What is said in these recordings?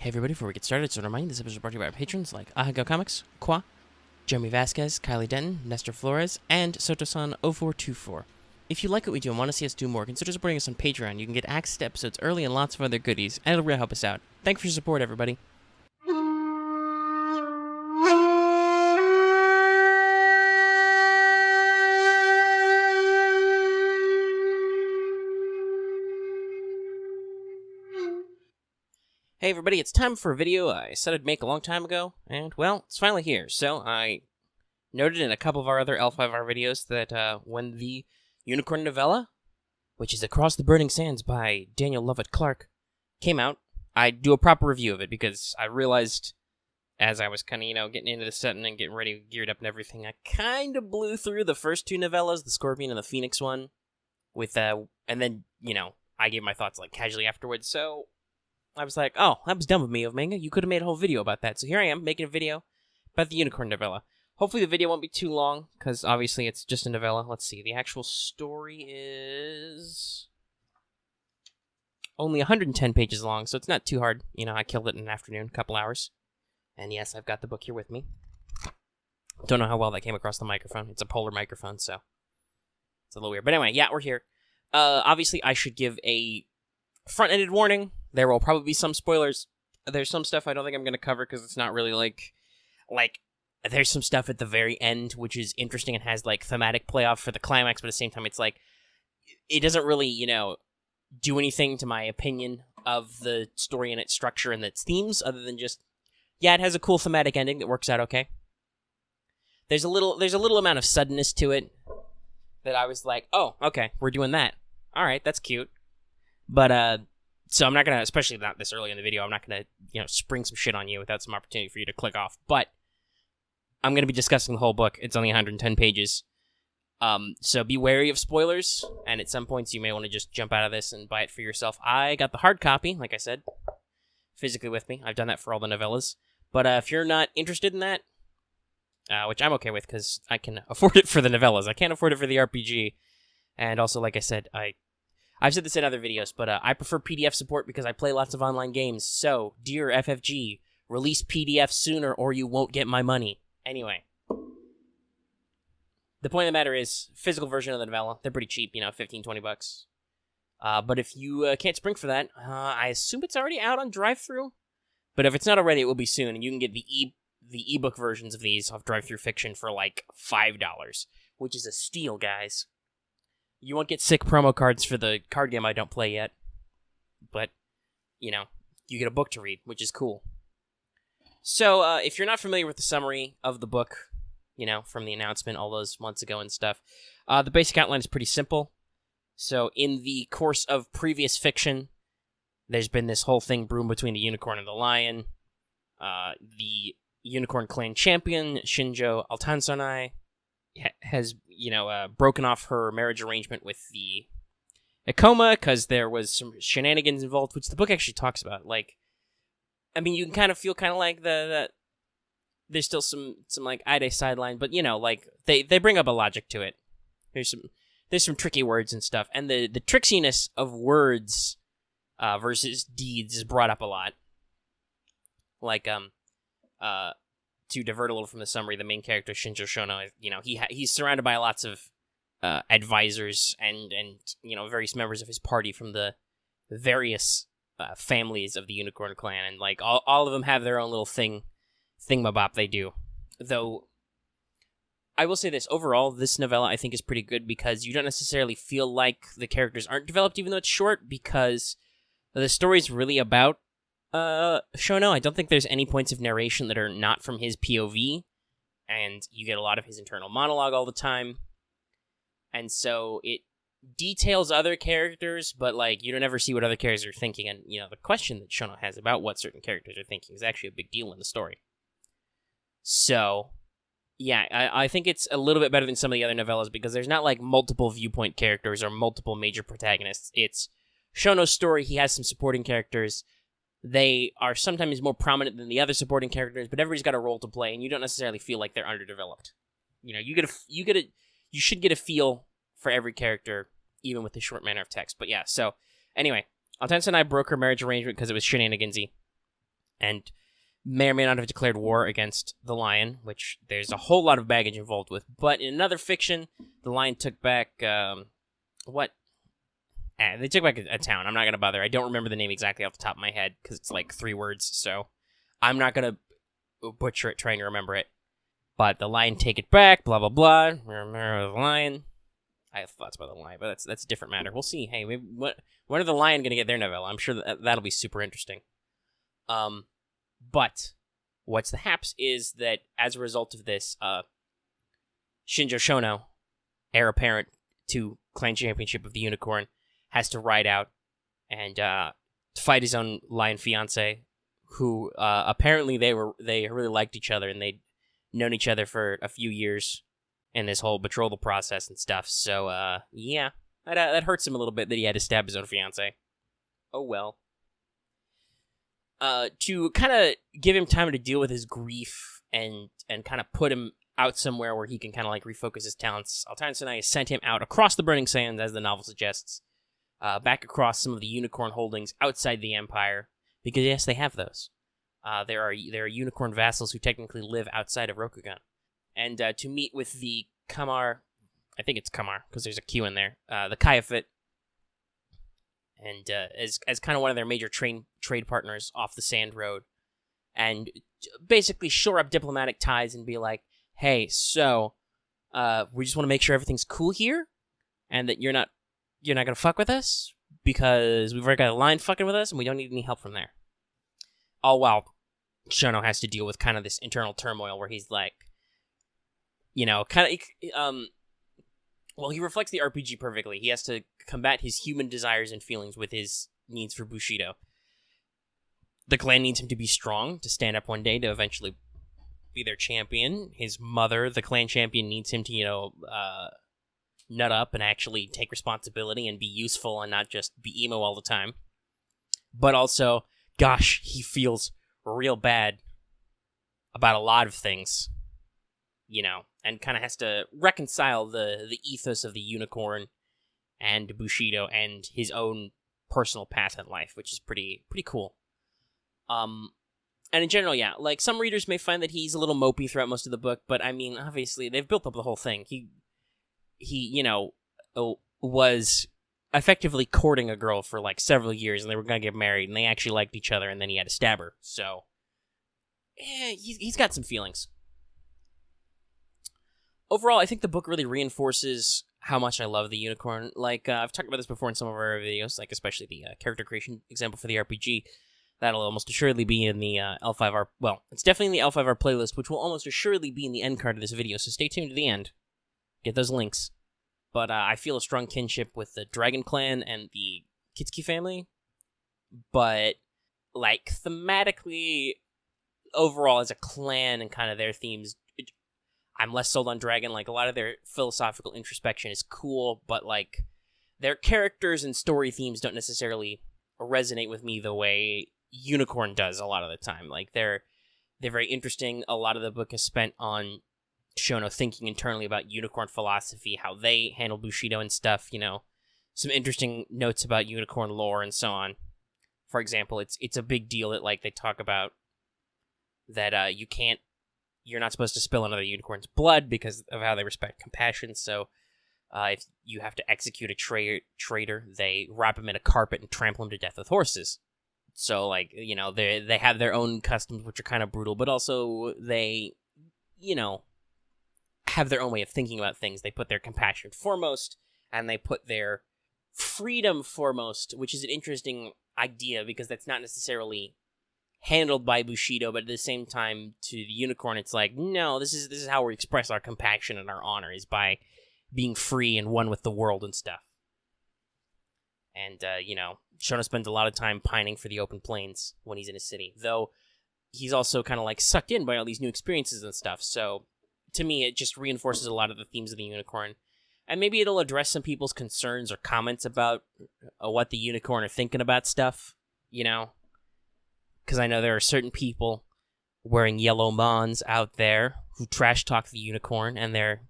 Hey everybody, before we get started, so remind you, this episode is brought to you by our patrons like Ahago Comics, Qua, Jeremy Vasquez, Kylie Denton, Nestor Flores, and Sotosan0424. If you like what we do and want to see us do more, consider supporting us on Patreon. You can get access to episodes early and lots of other goodies, and it'll really help us out. Thanks for your support, everybody. Hey everybody, it's time for a video I said I'd make a long time ago, and well, it's finally here. So I noted in a couple of our other L5R videos that when the Unicorn Novella, which is Across the Burning Sands by Daniel Lovett Clark, came out, I'd do a proper review of it, because I realized as I was kind of, getting into the setting and getting ready, geared up and everything, I kind of blew through the first two novellas, the Scorpion and the Phoenix one, with, and then, I gave my thoughts, casually afterwards, so I was like, oh, that was dumb of me, of Manga. You could have made a whole video about that. So here I am, making a video about the Unicorn Novella. Hopefully the video won't be too long, because obviously it's just a novella. Let's see, the actual story is only 110 pages long, so it's not too hard. I killed it in an afternoon, a couple hours. And yes, I've got the book here with me. Don't know how well that came across the microphone. It's a polar microphone, so it's a little weird. But anyway, yeah, we're here. Obviously, I should give a front-ended warning. There will probably be some spoilers. There's some stuff I don't think I'm going to cover because it's not really like, there's some stuff at the very end which is interesting and has, thematic playoff for the climax, but at the same time, it's it doesn't really, do anything to my opinion of the story and its structure and its themes, other than just, yeah, it has a cool thematic ending that works out okay. There's a little amount of suddenness to it that I was like, oh, okay, we're doing that. All right, that's cute. But, so I'm not going to, especially not this early in the video, I'm not going to, spring some shit on you without some opportunity for you to click off. But I'm going to be discussing the whole book. It's only 110 pages. So be wary of spoilers, and at some points you may want to just jump out of this and buy it for yourself. I got the hard copy, like I said, physically with me. I've done that for all the novellas. But if you're not interested in that, which I'm okay with because I can afford it for the novellas. I can't afford it for the RPG. And also, like I said, I've said this in other videos, but I prefer PDF support because I play lots of online games. So, dear FFG, release PDF sooner or you won't get my money. Anyway. The point of the matter is, physical version of the novella, they're pretty cheap, $15, $20. But if you can't spring for that, I assume it's already out on drive-thru. But if it's not already, it will be soon, and you can get the ebook versions of these off Drive-Thru Fiction for $5, which is a steal, guys. You won't get sick promo cards for the card game I don't play yet. But, you get a book to read, which is cool. So, if you're not familiar with the summary of the book, from the announcement all those months ago and stuff, the basic outline is pretty simple. So, in the course of previous fiction, there's been this whole thing brewing between the unicorn and the lion. The Unicorn Clan champion, Shinjo Altansanai, has, broken off her marriage arrangement with the Ikoma because there was some shenanigans involved, which the book actually talks about. You can kind of feel like there's still some Ide sideline, but, they bring up a logic to it. There's some tricky words and stuff, and the tricksiness of words versus deeds is brought up a lot. To divert a little from the summary, the main character, Shinjo Shono, he's surrounded by lots of advisors and various members of his party from the various families of the Unicorn Clan, and all of them have their own little thingamabop they do. Though, I will say this, overall, this novella I think is pretty good because you don't necessarily feel like the characters aren't developed, even though it's short, because the story's really about Shono. I don't think there's any points of narration that are not from his POV, and you get a lot of his internal monologue all the time, and so it details other characters, but you don't ever see what other characters are thinking, and the question that Shono has about what certain characters are thinking is actually a big deal in the story. So, yeah, I think it's a little bit better than some of the other novellas because there's not multiple viewpoint characters or multiple major protagonists. It's Shono's story. He has some supporting characters. They are sometimes more prominent than the other supporting characters, but everybody's got a role to play, and you don't necessarily feel like they're underdeveloped. You should get a feel for every character, even with the short manner of text. But yeah, so anyway, Altensa and I broke her marriage arrangement because it was shenanigansy. and may or may not have declared war against the lion, which there's a whole lot of baggage involved with. But in another fiction, the lion took back, they took back a town. I'm not going to bother. I don't remember the name exactly off the top of my head, because it's like 3 words, so I'm not going to butcher it trying to remember it. But the lion take it back, blah, blah, blah. Remember the lion. I have thoughts about the lion, but that's a different matter. We'll see. Hey, maybe when are the lion going to get their novella? I'm sure that'll be super interesting. But what's the haps is that as a result of this, Shinjo Shono, heir apparent to Clan Championship of the Unicorn, has to ride out and fight his own lion fiance, who apparently they really liked each other and they'd known each other for a few years in this whole betrothal process and stuff. So yeah, that hurts him a little bit that he had to stab his own fiance. Oh well. To kind of give him time to deal with his grief and kind of put him out somewhere where he can kind of like refocus his talents, Altan Sanai sent him out across the Burning Sands, as the novel suggests, back across some of the unicorn holdings outside the Empire, because yes, they have those. There are unicorn vassals who technically live outside of Rokugan, and to meet with the Kamar, I think it's Kamar because there's a Q in there, the Kayafit, and as kind of one of their major trade partners off the Sand Road, and basically shore up diplomatic ties and be like, hey, so we just want to make sure everything's cool here, and that you're not gonna fuck with us because we've already got a line fucking with us, and we don't need any help from there. All while Shono has to deal with kind of this internal turmoil where he's like, well, he reflects the RPG perfectly. He has to combat his human desires and feelings with his needs for Bushido. The clan needs him to be strong, to stand up one day, to eventually be their champion. His mother, the clan champion, needs him to, nut up and actually take responsibility and be useful and not just be emo all the time. But also, gosh, he feels real bad about a lot of things, and kind of has to reconcile the ethos of the unicorn and Bushido and his own personal path in life, which is pretty cool. And in general, yeah, like some readers may find that he's a little mopey throughout most of the book, but I mean, obviously they've built up the whole thing. He was effectively courting a girl for like several years, and they were gonna get married, and they actually liked each other, and then he had to stab her. So, he's got some feelings. Overall, I think the book really reinforces how much I love the unicorn. Like, I've talked about this before in some of our videos, like especially the character creation example for the RPG. That'll almost assuredly be in the L5R. Well, it's definitely in the L5R playlist, which will almost assuredly be in the end card of this video, so stay tuned to the end. Get those links. But I feel a strong kinship with the Dragon Clan and the Kitsuki family. But, like, thematically, overall, as a clan and kind of their themes, I'm less sold on Dragon. Like, a lot of their philosophical introspection is cool, but, like, their characters and story themes don't necessarily resonate with me the way Unicorn does a lot of the time. Like, they're very interesting. A lot of the book is spent on Shono thinking internally about Unicorn philosophy, how they handle Bushido and stuff, some interesting notes about Unicorn lore and so on. For example, it's a big deal that, like, they talk about that you're not supposed to spill another unicorn's blood because of how they respect compassion, so if you have to execute a traitor, they wrap him in a carpet and trample him to death with horses. So, like, they have their own customs, which are kind of brutal, but also they, have their own way of thinking about things. They put their compassion foremost, and they put their freedom foremost, which is an interesting idea, because that's not necessarily handled by Bushido, but at the same time, to the unicorn, it's like, no, this is how we express our compassion and our honor, is by being free and one with the world and stuff. And, Shono spends a lot of time pining for the open plains when he's in a city, though he's also kind of, like, sucked in by all these new experiences and stuff, so to me, it just reinforces a lot of the themes of the unicorn. And maybe it'll address some people's concerns or comments about what the unicorn are thinking about stuff, Because I know there are certain people wearing yellow mons out there who trash talk the unicorn and their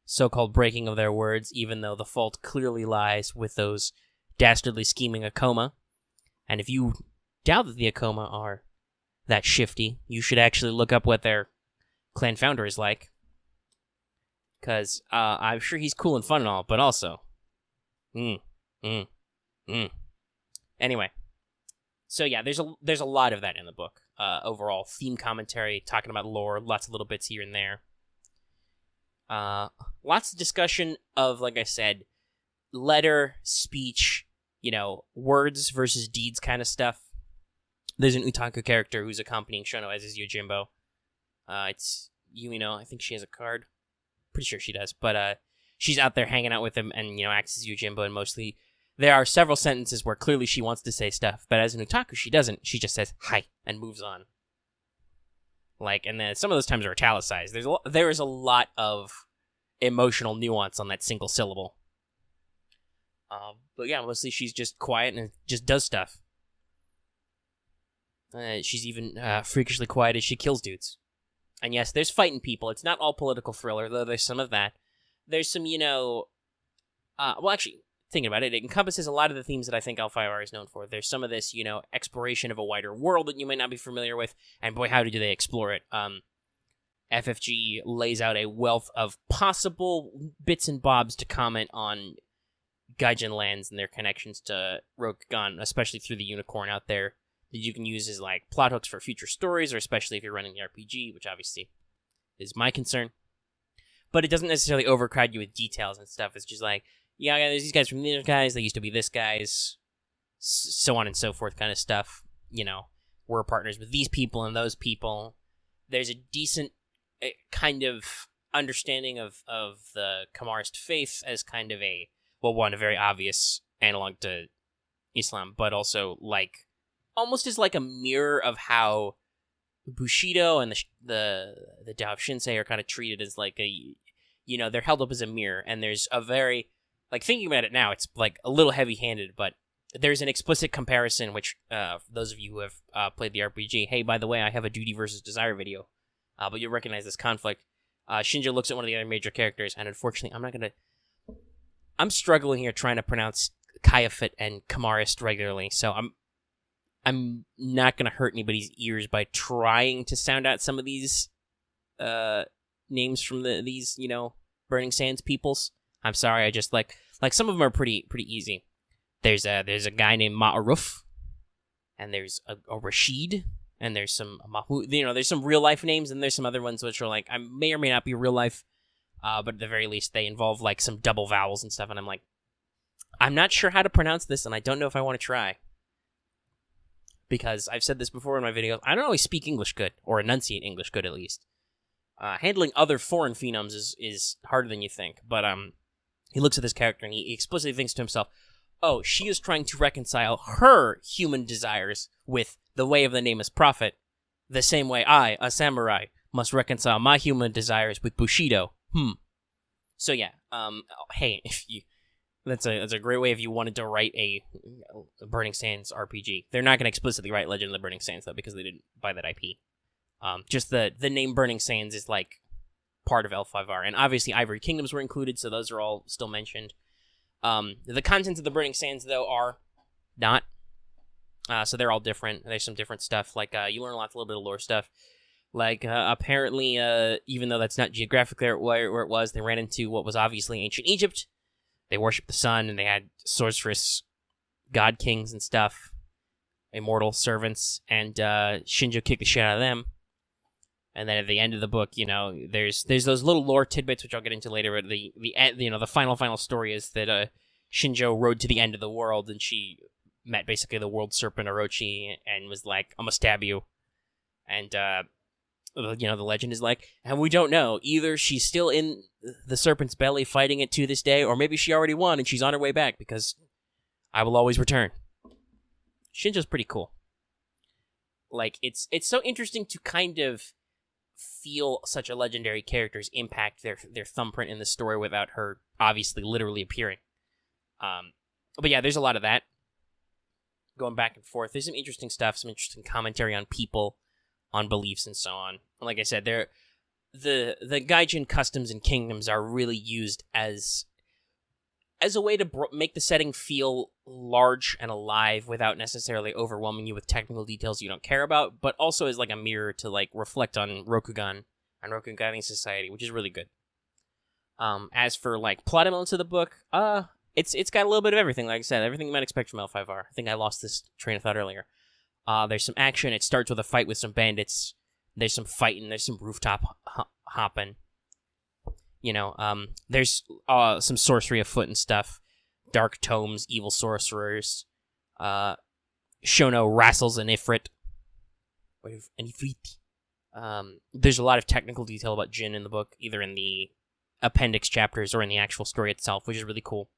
so-called breaking of their words, even though the fault clearly lies with those dastardly scheming Akoma. And if you doubt that the Akoma are that shifty. You should actually look up what their clan founder is like. Because I'm sure he's cool and fun and all, but also... Anyway. So yeah, there's a lot of that in the book. Overall, theme commentary, talking about lore, lots of little bits here and there. Lots of discussion of, like I said, letter, speech, words versus deeds kind of stuff. There's an Utaku character who's accompanying Shono as his Yojimbo. It's Yumino. I think she has a card. Pretty sure she does. But she's out there hanging out with him and, acts as Yojimbo, and mostly there are several sentences where clearly she wants to say stuff, but as an Utaku, she doesn't. She just says, hi, and moves on. And then some of those times are italicized. There is a lot of emotional nuance on that single syllable. But yeah, mostly she's just quiet and just does stuff. She's even freakishly quiet as she kills dudes. And yes, there's fighting people. It's not all political thriller, though there's some of that. There's some, actually, thinking about it, it encompasses a lot of the themes that I think L5R is known for. There's some of this, exploration of a wider world that you might not be familiar with, and boy, how do they explore it. FFG lays out a wealth of possible bits and bobs to comment on Gaijin lands and their connections to Rokugan, especially through the unicorn out there, that you can use as, plot hooks for future stories, or especially if you're running the RPG, which obviously is my concern. But it doesn't necessarily overcrowd you with details and stuff. It's just yeah, there's these guys from these guys, they used to be this guys, so on and so forth kind of stuff. We're partners with these people and those people. There's a decent kind of understanding of the Kamarist faith as kind of a very obvious analog to Islam, but also almost as a mirror of how Bushido and the Tao of Shinsei are kind of treated as they're held up as a mirror, and there's a very... thinking about it now, it's, a little heavy-handed, but there's an explicit comparison, which, those of you who have played the RPG, hey, by the way, I have a duty versus desire video, but you'll recognize this conflict. Shinjo looks at one of the other major characters, and unfortunately, I'm struggling here trying to pronounce Kayafit and Kamarist regularly, so I'm not going to hurt anybody's ears by trying to sound out some of these, names from these, Burning Sands peoples. I'm sorry, I just some of them are pretty easy. There's a guy named Ma'aruf, and there's a Rashid, and there's some Mahmoud. There's some real life names, and there's some other ones which are I may or may not be real life, but at the very least they involve some double vowels and stuff. And I'm not sure how to pronounce this, and I don't know if I want to try, because I've said this before in my videos. I don't always speak English good, or enunciate English good at least. Handling other foreign phenoms is harder than you think, but he looks at this character and he explicitly thinks to himself, oh, she is trying to reconcile her human desires with the way of the nameless prophet, the same way I, a samurai, must reconcile my human desires with Bushido. So yeah, hey, that's a great way if you wanted to write a Burning Sands RPG. They're not going to explicitly write Legend of the Burning Sands, though, because they didn't buy that IP. Just the name Burning Sands is part of L5R, and obviously Ivory Kingdoms were included, so those are all still mentioned. The contents of the Burning Sands, though, are not. So they're all different. There's some different stuff. You learn a little bit of lore stuff. Apparently, even though that's not geographically where it was, they ran into what was obviously ancient Egypt. They worshipped the sun, and they had sorceress god kings and stuff, immortal servants, and Shinjo kicked the shit out of them. And then at the end of the book, there's those little lore tidbits, which I'll get into later. But the final story is that Shinjo rode to the end of the world, and she met basically the world serpent Orochi, and was like, "I'm gonna stab you." And the legend is and we don't know. Either she's still in the serpent's belly fighting it to this day, or maybe she already won and she's on her way back, because I will always return. Shinjo's pretty cool. It's so interesting to kind of feel such a legendary character's impact their thumbprint in the story without her obviously literally appearing. But yeah, there's a lot of that going back and forth. There's some interesting stuff, some interesting commentary on people, on beliefs, and so on. Like I said, the Gaijin customs and kingdoms are really used as as a way to make the setting feel large and alive without necessarily overwhelming you with technical details you don't care about, but also as like a mirror to like reflect on Rokugan and Rokugani society, which is really good. As for like plot elements of the book, it's got a little bit of everything. Like I said, everything you might expect from L5R. I think I lost this train of thought earlier. There's some action. It starts with a fight with some bandits. There's some fighting. There's some rooftop hopping. There's some sorcery afoot and stuff. Dark tomes, evil sorcerers. Shono wrestles an Ifrit. There's a lot of technical detail about Jin in the book, either in the appendix chapters or in the actual story itself, which is really cool.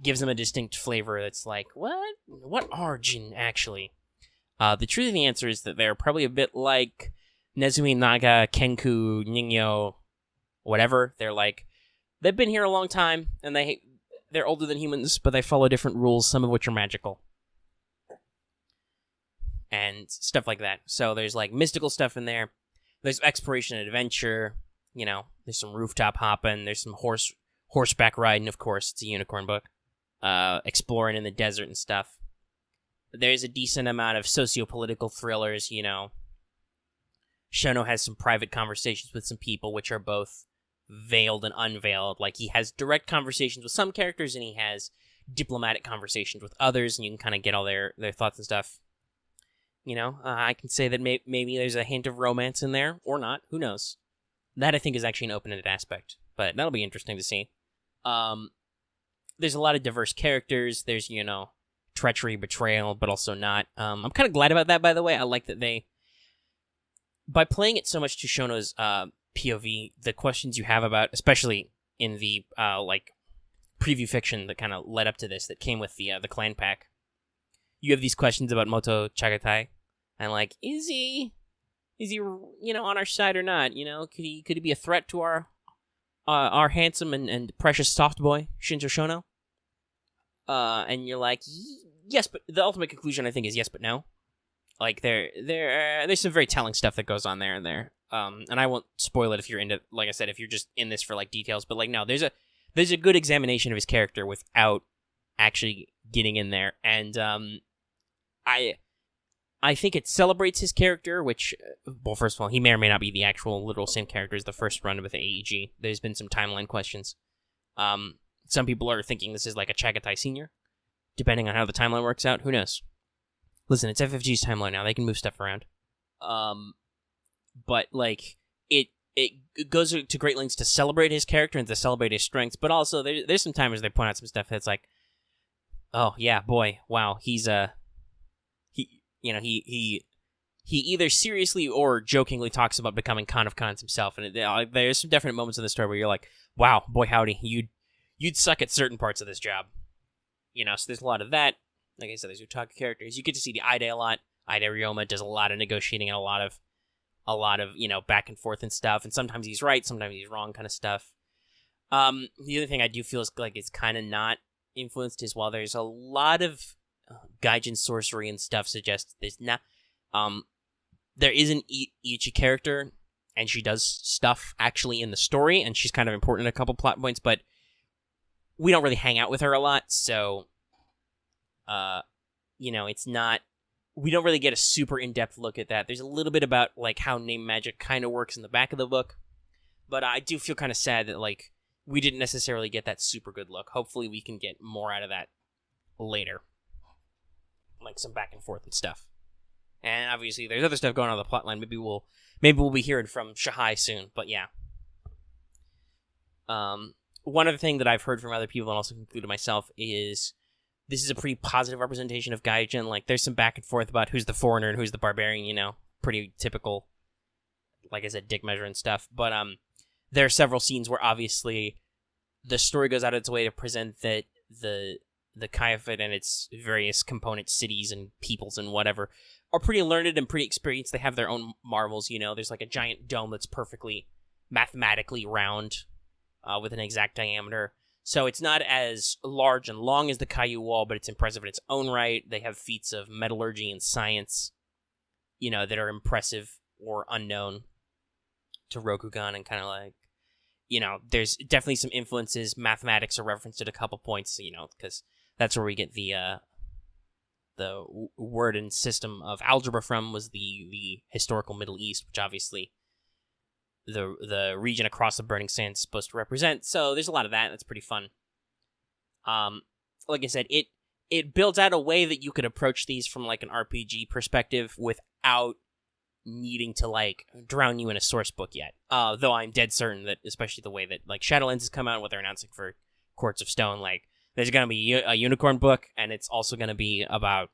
Gives them a distinct flavor that's like, what? What are Jin, actually? The truth of the answer is that they're probably a bit like Nezumi, Naga, Kenku, Ningyo, whatever. They've been here a long time, and they're older than humans, but they follow different rules, some of which are magical. And stuff like that. So there's like mystical stuff in there. There's exploration and adventure. There's some rooftop hopping. There's some horseback riding, of course. It's a unicorn book. Exploring in the desert and stuff. There's a decent amount of socio-political thrillers, Shono has some private conversations with some people, which are both veiled and unveiled. Like, he has direct conversations with some characters, and he has diplomatic conversations with others, and you can kind of get all their thoughts and stuff. I can say that maybe there's a hint of romance in there, or not. Who knows? That, I think, is actually an open-ended aspect, but that'll be interesting to see. There's a lot of diverse characters. There's, treachery, betrayal, but also not. I'm kind of glad about that, by the way. I like that by playing it so much to Shono's POV, the questions you have about, especially in the preview fiction that kind of led up to this, that came with the clan pack, you have these questions about Moto Chagatai, and like, is he on our side or not? Could he be a threat to our handsome and precious soft boy Shinjo Shono? And you're like, yes, but the ultimate conclusion, I think, is yes, but no. Like, there's some very telling stuff that goes on there and there. And I won't spoil it if you're into, like I said, if you're just in this for like details. But like, no, there's a good examination of his character without actually getting in there. And I think it celebrates his character, which, well, first of all, he may or may not be the actual literal same character as the first run with the AEG. There's been some timeline questions. Some people are thinking this is like a Chagatai Senior, depending on how the timeline works out. Who knows? Listen, it's FFG's timeline now. They can move stuff around. But, like, it goes to great lengths to celebrate his character and to celebrate his strengths, but also there's some times they point out some stuff that's like, oh, yeah, boy, wow, he's, he either seriously or jokingly talks about becoming Khan of Khans himself, and there's some definite moments in the story where you're like, wow, boy howdy, you'd suck at certain parts of this job. So there's a lot of that. Like I said, there's Utaka characters. You get to see the Ide a lot. Ide Ryoma does a lot of negotiating and a lot of back and forth and stuff, and sometimes he's right, sometimes he's wrong kind of stuff. The other thing I do feel is like it's kind of not influenced is while there's a lot of Gaijin sorcery and stuff suggests there's not, there is an Ichi character, and she does stuff actually in the story, and she's kind of important in a couple plot points, but we don't really hang out with her a lot, so, it's not, we don't really get a super in-depth look at that. There's a little bit about, like, how name magic kind of works in the back of the book, but I do feel kind of sad that, like, we didn't necessarily get that super good look. Hopefully we can get more out of that later. Like, some back and forth and stuff. And obviously there's other stuff going on the plotline. Maybe we'll be hearing from Shahai soon, but yeah. One other thing that I've heard from other people and also concluded myself is this is a pretty positive representation of Gaijin. Like, there's some back and forth about who's the foreigner and who's the barbarian, pretty typical, like I said, dick measure and stuff. But there are several scenes where obviously the story goes out of its way to present that the Kayafit and its various component cities and peoples and whatever are pretty learned and pretty experienced. They have their own marvels, There's like a giant dome that's perfectly mathematically round with an exact diameter. So it's not as large and long as the Kaiju Wall, but it's impressive in its own right. They have feats of metallurgy and science, that are impressive or unknown to Rokugan, and kind of like, there's definitely some influences. Mathematics are referenced at a couple points, because that's where we get the word and system of algebra from, was the historical Middle East, which obviously the region across the burning sands is supposed to represent. So there's a lot of that. That's pretty fun. Like I said, it builds out a way that you could approach these from like an RPG perspective without needing to like drown you in a source book yet. Though I'm dead certain that, especially the way that like Shadowlands has come out, what they're announcing for Courts of Stone, like there's gonna be a unicorn book, and it's also gonna be about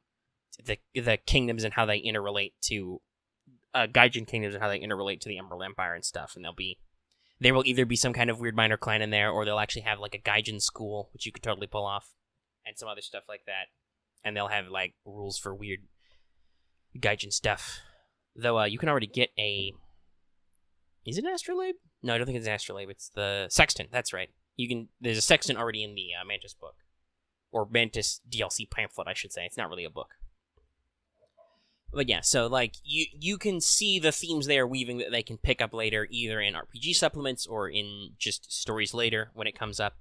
the kingdoms and how they interrelate to Gaijin kingdoms and how they interrelate to the Emerald Empire and stuff. And there will either be some kind of weird minor clan in there, or they'll actually have like a Gaijin school, which you could totally pull off, and some other stuff like that. And they'll have like rules for weird Gaijin stuff. Though you can already get is it an astrolabe? No, I don't think it's an astrolabe. It's the sextant. That's right. There's a sextant already in the Mantis book, or Mantis DLC pamphlet, I should say. It's not really a book. But yeah, so like you can see the themes they are weaving that they can pick up later, either in RPG supplements or in just stories later when it comes up.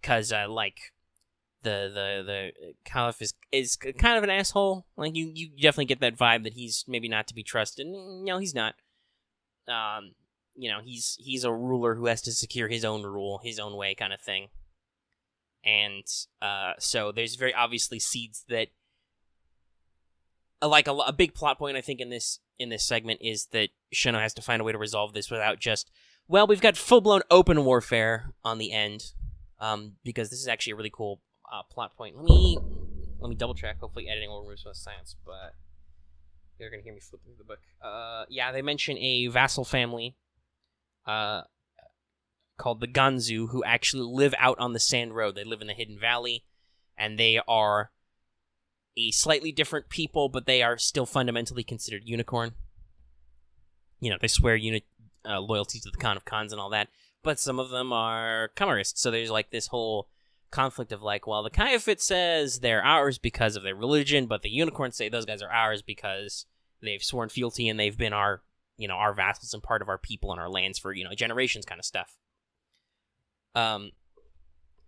Because like the Caliph is kind of an asshole. Like you definitely get that vibe that he's maybe not to be trusted. No, he's not. He's a ruler who has to secure his own rule, his own way, kind of thing. And so there's very obviously seeds that, like a big plot point, I think, in this segment is that Shino has to find a way to resolve this without just, well, we've got full-blown open warfare on the end, because this is actually a really cool plot point. Let me double check. Hopefully, editing will remove some of the science, but you're gonna hear me flip through the book. Yeah, they mention a vassal family, called the Ganzu, who actually live out on the Sand Road. They live in the Hidden Valley, and they are a slightly different people, but they are still fundamentally considered unicorn. They swear loyalty to the Khan of Khans and all that, but some of them are Kamarists. So there's like this whole conflict of like, well, the Kayafit says they're ours because of their religion, but the unicorns say those guys are ours because they've sworn fealty and they've been our vassals and part of our people and our lands for, generations, kind of stuff.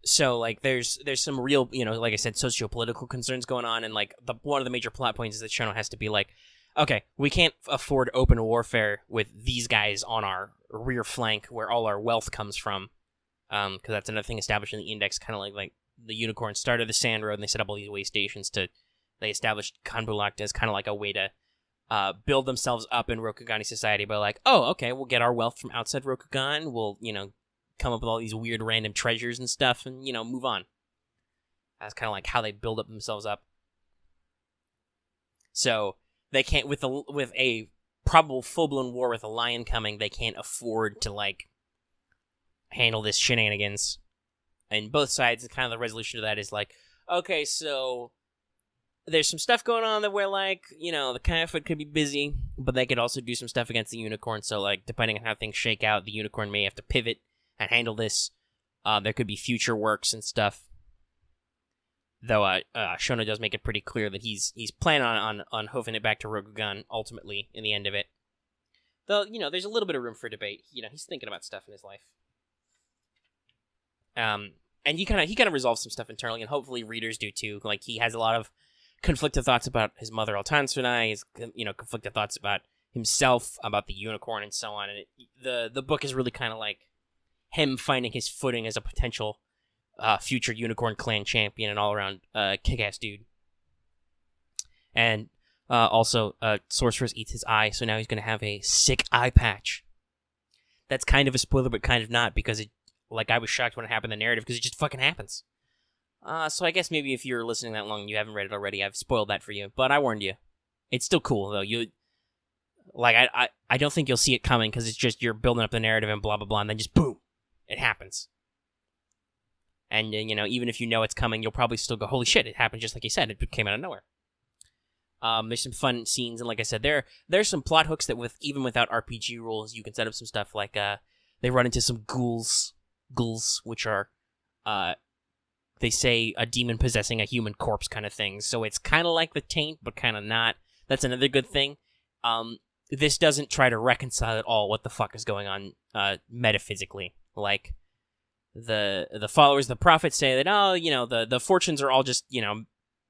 So like there's some real, like I said, socio-political concerns going on, and like one of the major plot points is that Shono has to be like, okay, we can't afford open warfare with these guys on our rear flank where all our wealth comes from, because that's another thing established in the index, kind of like the unicorns started the Sand Road and they set up all these way stations they established Kanbulak as kind of like a way to build themselves up in Rokugani society by like, oh, okay, we'll get our wealth from outside Rokugan, we'll, come up with all these weird random treasures and stuff and, move on. That's kind of like how they build up themselves up. So they can't, with a probable full-blown war with a lion coming, they can't afford to, like, handle this shenanigans. And both sides, kind of the resolution to that is like, okay, so there's some stuff going on that we're like, the Kayafut could be busy, but they could also do some stuff against the unicorn. So, like, depending on how things shake out, the unicorn may have to pivot and handle this. There could be future works and stuff. Though Shono does make it pretty clear that he's planning on hoofing it back to Rokugan ultimately in the end of it. Though, there's a little bit of room for debate. He's thinking about stuff in his life. And he kind of resolves some stuff internally, and hopefully readers do too. Like, he has a lot of conflicted thoughts about his mother Altansunai, his conflicted thoughts about himself, about the unicorn, and so on. And the book is really kind of like him finding his footing as a potential future unicorn clan champion and all around kick-ass dude. And also, Sorceress eats his eye, so now he's going to have a sick eye patch. That's kind of a spoiler, but kind of not, because I was shocked when it happened in the narrative, because it just fucking happens. So I guess maybe if you're listening that long and you haven't read it already, I've spoiled that for you, but I warned you. It's still cool, though. I don't think you'll see it coming, because it's just you're building up the narrative and blah, blah, blah, and then just boom, it happens. And, even if you know it's coming, you'll probably still go, holy shit, it happened just like you said. It came out of nowhere. There's some fun scenes, and like I said, there's some plot hooks that even without RPG rules, you can set up some stuff like, they run into some ghouls, which are, they say, a demon possessing a human corpse kind of thing. So it's kind of like the Taint, but kind of not. That's another good thing. This doesn't try to reconcile at all what the fuck is going on metaphysically. Like, the followers of the prophet say that, oh, the fortunes are all just,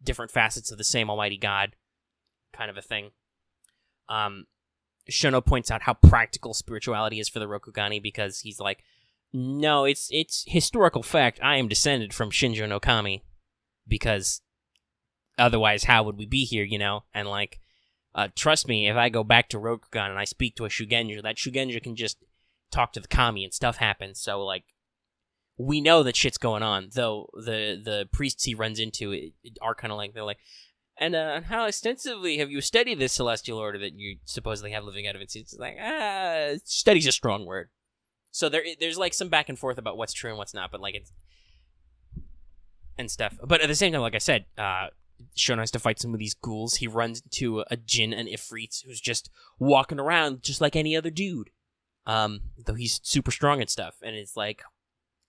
different facets of the same almighty God kind of a thing. Shono points out how practical spirituality is for the Rokugani, because he's like, no, it's historical fact. I am descended from Shinjo no Kami, because otherwise how would we be here, And like, trust me, if I go back to Rokugan and I speak to a Shugenja, that Shugenja can just talk to the Kami and stuff happens. So like, we know that shit's going on, though the priests he runs into are kind of like, they're like, and how extensively have you studied this celestial order that you supposedly have living evidence? It's like, study's a strong word. So there's like some back and forth about what's true and what's not, but like it's and stuff. But at the same time, like I said, Shono has to fight some of these ghouls. He runs into a Jin and Ifrit who's just walking around just like any other dude, though he's super strong and stuff. And it's like,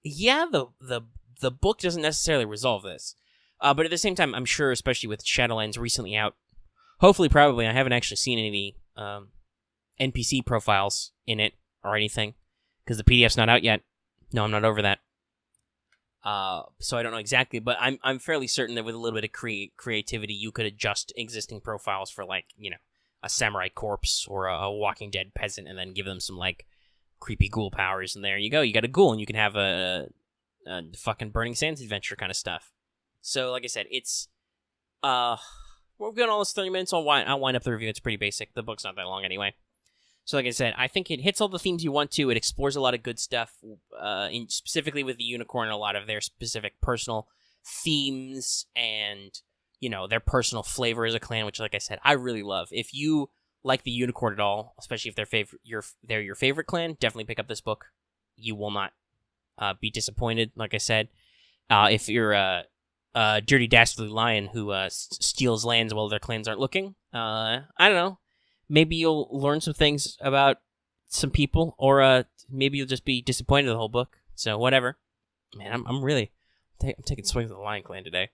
yeah, the book doesn't necessarily resolve this. But at the same time, I'm sure, especially with Shadowlands recently out, hopefully, probably, I haven't actually seen any NPC profiles in it or anything, because the PDF's not out yet. No, I'm not over that. So I don't know exactly, but I'm fairly certain that with a little bit of creativity, you could adjust existing profiles for, like, a samurai corpse or a Walking Dead peasant, and then give them some, like, creepy ghoul powers, and there you go. You got a ghoul, and you can have a fucking Burning Sands adventure kind of stuff. So, like I said, it's, we're going almost 30 minutes. I'll wind up the review. It's pretty basic. The book's not that long anyway. So, like I said, I think it hits all the themes you want to. It explores a lot of good stuff, specifically with the Unicorn, a lot of their specific personal themes and, their personal flavor as a clan, which, like I said, I really love. If you like the Unicorn at all, especially if they're your favorite clan, definitely pick up this book. You will not be disappointed, like I said. If you're a dirty, dastardly lion who steals lands while their clans aren't looking, I don't know. Maybe you'll learn some things about some people, or maybe you'll just be disappointed in the whole book. So, whatever. Man, I'm taking swings at the Lion Clan today.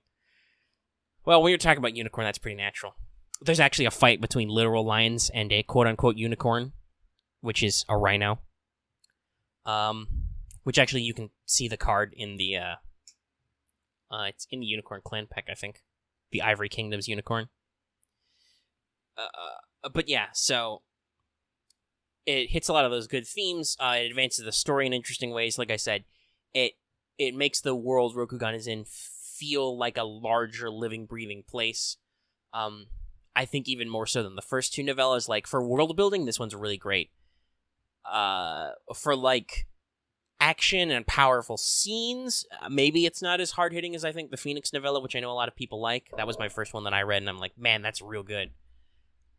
Well, when you're talking about Unicorn, that's pretty natural. There's actually a fight between literal lions and a quote-unquote unicorn, which is a rhino. Which actually you can see the card in the, it's in the Unicorn Clan Pack, I think. The Ivory Kingdom's Unicorn. But yeah, so it hits a lot of those good themes. It advances the story in interesting ways. Like I said, it makes the world Rokugan is in feel like a larger, living, breathing place. I think even more so than the first two novellas. Like, for world building, this one's really great. For, like, action and powerful scenes, maybe it's not as hard-hitting as I think the Phoenix novella, which I know a lot of people like. That was my first one that I read, and I'm like, man, that's real good.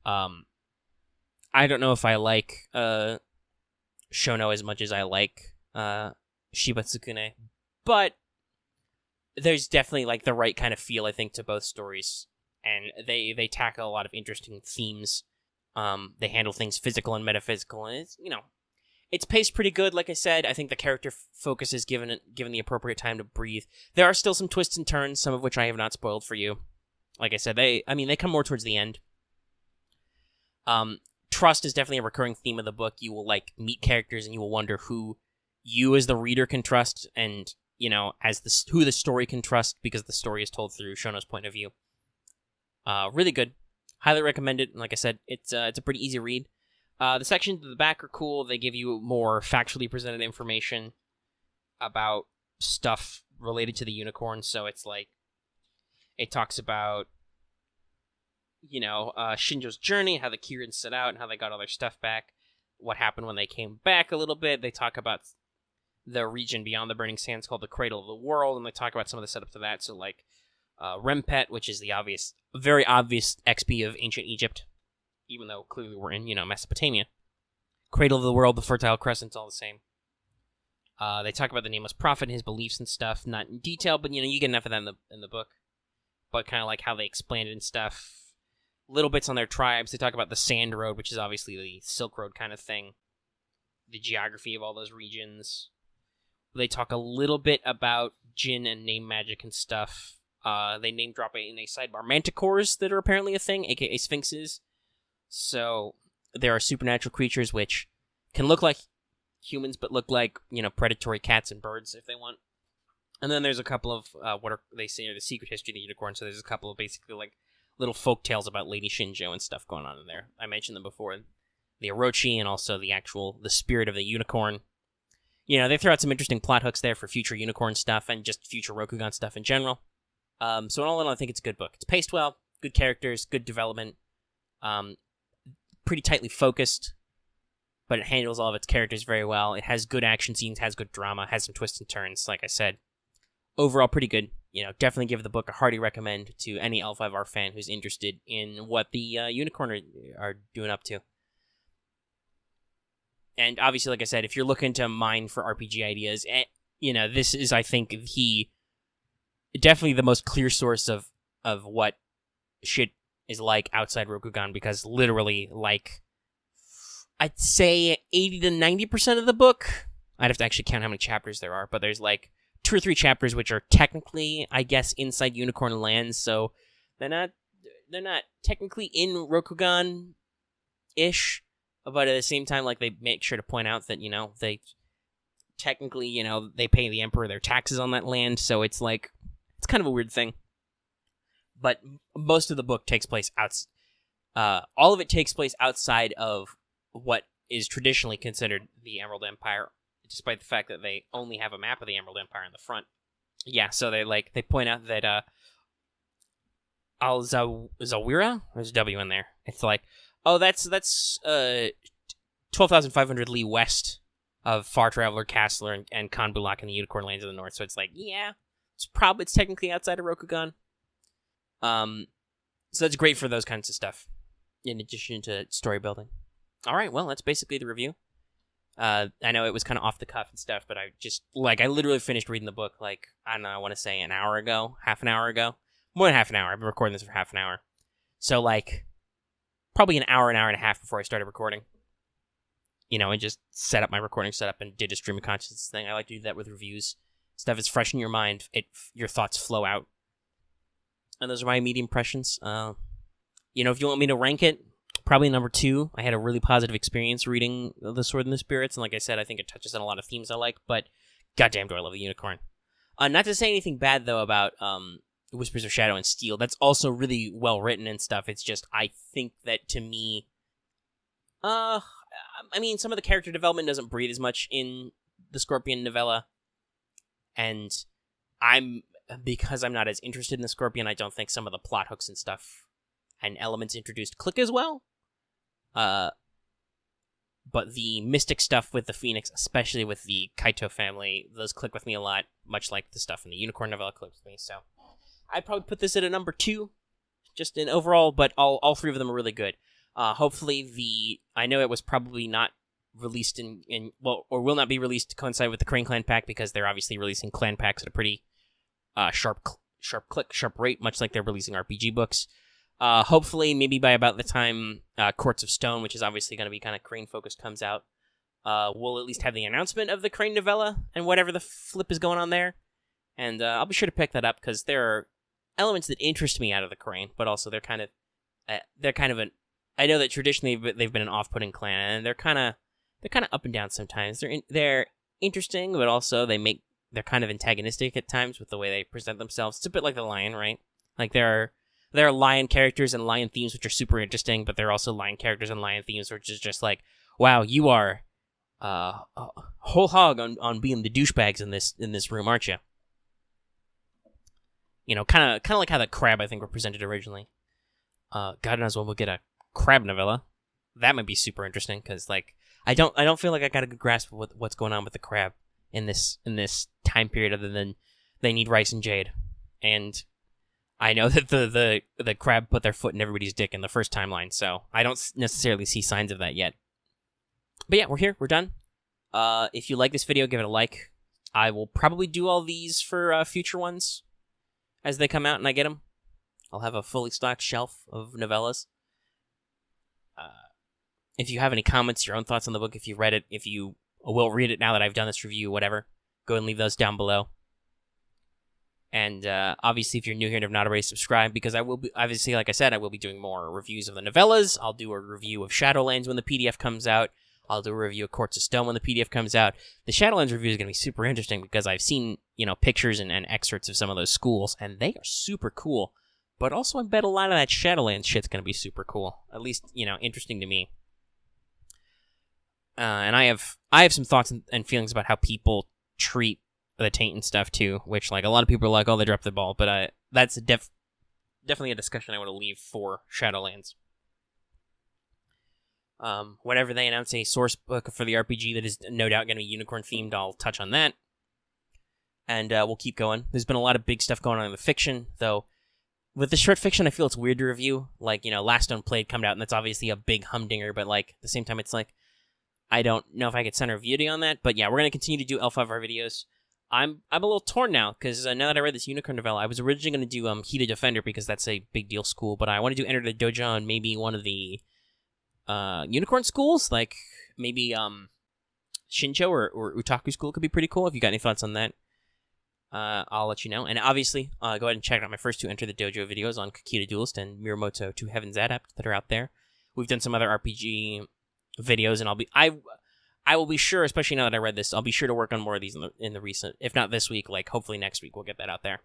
I don't know if I like Shono as much as I like Shibatsukune, but there's definitely like the right kind of feel, I think, to both stories, and they tackle a lot of interesting themes. They handle things physical and metaphysical, and it's paced pretty good. Like I said, I think the character focus is given the appropriate time to breathe. There are still some twists and turns, some of which I have not spoiled for you. Like I said, they come more towards the end. Trust is definitely a recurring theme of the book. You will like meet characters and you will wonder who you as the reader can trust, and who the story can trust, because the story is told through Shono's point of view. Really good. Highly recommend it. And like I said, it's a pretty easy read. The sections at the back are cool. They give you more factually presented information about stuff related to the Unicorn. So it's like, it talks about Shinjo's journey, how the Kirin set out, and how they got all their stuff back, what happened when they came back a little bit. They talk about the region beyond the Burning Sands called the Cradle of the World, and they talk about some of the setup to that. So, like, Rempet, which is the very obvious XP of ancient Egypt, even though clearly we're in, Mesopotamia. Cradle of the World, the Fertile Crescent's all the same. They talk about the Nameless Prophet and his beliefs and stuff, not in detail, but, you get enough of that in the book. But kind of like how they explain it and stuff. Little bits on their tribes. They talk about the Sand Road, which is obviously the Silk Road kind of thing. The geography of all those regions. They talk a little bit about Jinn and name magic and stuff. They name drop in a sidebar manticores that are apparently a thing, aka sphinxes. So there are supernatural creatures which can look like humans but look like, predatory cats and birds if they want. And then there's a couple of what they say are the secret history of the unicorn. So there's a couple of basically like little folk tales about Lady Shinjo and stuff going on in there. I mentioned them before. The Orochi and also the spirit of the unicorn. They throw out some interesting plot hooks there for future unicorn stuff and just future Rokugan stuff in general. So all in all, I think it's a good book. It's paced well, good characters, good development, pretty tightly focused, but it handles all of its characters very well. It has good action scenes, has good drama, has some twists and turns, like I said. Overall, pretty good. Definitely give the book a hearty recommend to any L5R fan who's interested in what the Unicorn are doing up to. And obviously, like I said, if you're looking to mine for RPG ideas, this is, I think, definitely the most clear source of what shit is like outside Rokugan, because literally, like, I'd say 80 to 90% of the book, I'd have to actually count how many chapters there are, but there's like 2 or 3 chapters which are technically, I guess, inside Unicorn Lands, so they're not technically in Rokugan-ish, but at the same time, like, they make sure to point out that, they technically, they pay the Emperor their taxes on that land, so it's like, it's kind of a weird thing. But most of the book takes place all of it takes place outside of what is traditionally considered the Emerald Empire, despite the fact that they only have a map of the Emerald Empire in the front. Yeah, so they point out that Al-Zawira, there's a W in there. It's like, oh, that's 12,500 li west of Far Traveler, Castler, and Khan Bulak in the Unicorn Lands of the North. So it's like, yeah, it's technically outside of Rokugan. So that's great for those kinds of stuff, in addition to story building. All right, well, that's basically the review. I know it was kind of off the cuff and stuff, but I literally finished reading the book, like, I don't know, I want to say half an hour ago. More than half an hour. I've been recording this for half an hour. So, like, probably an hour and a half before I started recording. And just set up my recording setup and did a stream of consciousness thing. I like to do that with reviews. Stuff is fresh in your mind. Your thoughts flow out. And those are my immediate impressions. If you want me to rank it, probably number 2. I had a really positive experience reading The Sword and the Spirits, and like I said, I think it touches on a lot of themes I like, but goddamn do I love the Unicorn. Not to say anything bad, though, about Whispers of Shadow and Steel. That's also really well written and stuff. It's just, I think that, to me, some of the character development doesn't breathe as much in the Scorpion novella, and because I'm not as interested in the Scorpion, I don't think some of the plot hooks and stuff and elements introduced click as well. But the mystic stuff with the Phoenix, especially with the Kaito family, those click with me a lot, much like the stuff in the Unicorn novella clicks with me. So I'd probably put this at a number 2, just in overall, but all 3 of them are really good. Hopefully I know it was probably not released or will not be released to coincide with the Crane Clan pack, because they're obviously releasing clan packs at a pretty sharp rate, much like they're releasing RPG books. Hopefully, maybe by about the time Courts of Stone, which is obviously going to be kind of Crane-focused, comes out, we'll at least have the announcement of the Crane novella and whatever the flip is going on there. And I'll be sure to pick that up, because there are elements that interest me out of the Crane, but also they're kind of I know that traditionally they've been an off-putting clan, and they're kind of up and down sometimes. They're interesting, but also they're kind of antagonistic at times with the way they present themselves. It's a bit like the Lion, right? Like there are Lion characters and Lion themes which are super interesting, but there are also Lion characters and Lion themes which is just like, wow, you are a whole hog on being the douchebags in this room, aren't you? Kind of like how the Crab, I think, were presented originally. God knows when we'll get a Crab novella. That might be super interesting, because like I don't feel like I got a good grasp of what's going on with the Crab in this time period, other than they need rice and jade. And I know that the Crab put their foot in everybody's dick in the first timeline, so I don't necessarily see signs of that yet. But yeah, we're here. We're done. If you like this video, give it a like. I will probably do all these for future ones as they come out and I get them. I'll have a fully stocked shelf of novellas. If you have any comments, your own thoughts on the book, if you read it, if you will read it now that I've done this review, whatever, go and leave those down below. And obviously, if you're new here and have not already subscribed, because I will be, obviously, like I said, I will be doing more reviews of the novellas. I'll do a review of Shadowlands when the PDF comes out. I'll do a review of Courts of Stone when the PDF comes out. The Shadowlands review is going to be super interesting because I've seen, pictures and excerpts of some of those schools, and they are super cool. But also, I bet a lot of that Shadowlands shit's going to be super cool. At least, interesting to me. And I have some thoughts and feelings about how people treat the taint and stuff too, which like a lot of people are like, oh, they dropped the ball, but that's definitely a discussion I want to leave for Shadowlands. Whenever they announce a source book for the RPG that is no doubt going to be unicorn themed, I'll touch on that. And we'll keep going. There's been a lot of big stuff going on in the fiction, though. With the short fiction, I feel it's weird to review. Like, Last Unplayed come out, and that's obviously a big humdinger, but like at the same time, it's like, I don't know if I could center a review on that, but yeah, we're going to continue to do L5R videos. I'm a little torn now, because now that I read this unicorn novella, I was originally going to do Heated Defender, because that's a big deal school, but I want to do Enter the Dojo and maybe one of the unicorn schools, like maybe Shincho or Utaku school could be pretty cool. If you got any thoughts on that, I'll let you know. And obviously, go ahead and check out my first two Enter the Dojo videos on Kakita Duelist and Mirumoto 2 Heavens Adept that are out there. We've done some other RPG videos, and I will be sure, especially now that I read this, I'll be sure to work on more of these in the recent, if not this week, like hopefully next week we'll get that out there.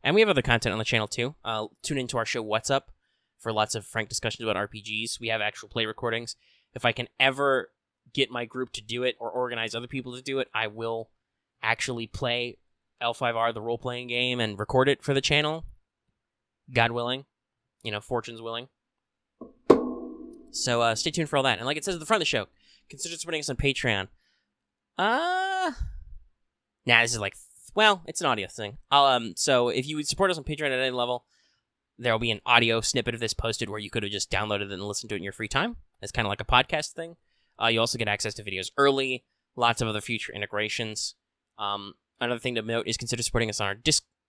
And we have other content on the channel too. Tune into our show What's Up for lots of frank discussions about RPGs. We have actual play recordings. If I can ever get my group to do it or organize other people to do it, I will actually play L5R, the role-playing game, and record it for the channel. God willing. Fortune's willing. So stay tuned for all that. And like it says at the front of the show, consider supporting us on Patreon. This is like, it's an audio thing. So if you would support us on Patreon at any level, there will be an audio snippet of this posted where you could have just downloaded it and listened to it in your free time. It's kind of like a podcast thing. You also get access to videos early, lots of other future integrations. Another thing to note is consider supporting us on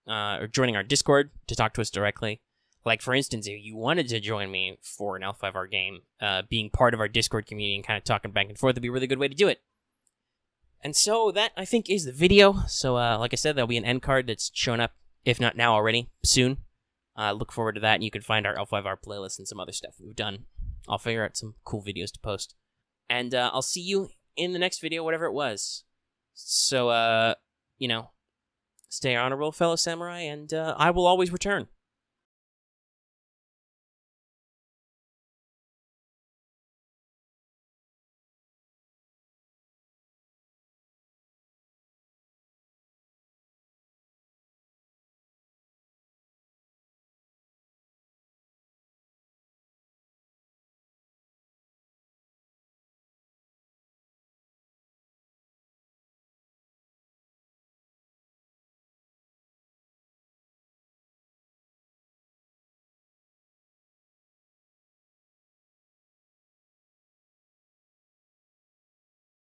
our or joining our Discord to talk to us directly. Like, for instance, if you wanted to join me for an L5R game, being part of our Discord community and kind of talking back and forth would be a really good way to do it. And so that, I think, is the video. So, like I said, there'll be an end card that's shown up, if not now already, soon. Look forward to that, and you can find our L5R playlist and some other stuff we've done. I'll figure out some cool videos to post. And I'll see you in the next video, whatever it was. So, stay honorable, fellow samurai, and I will always return.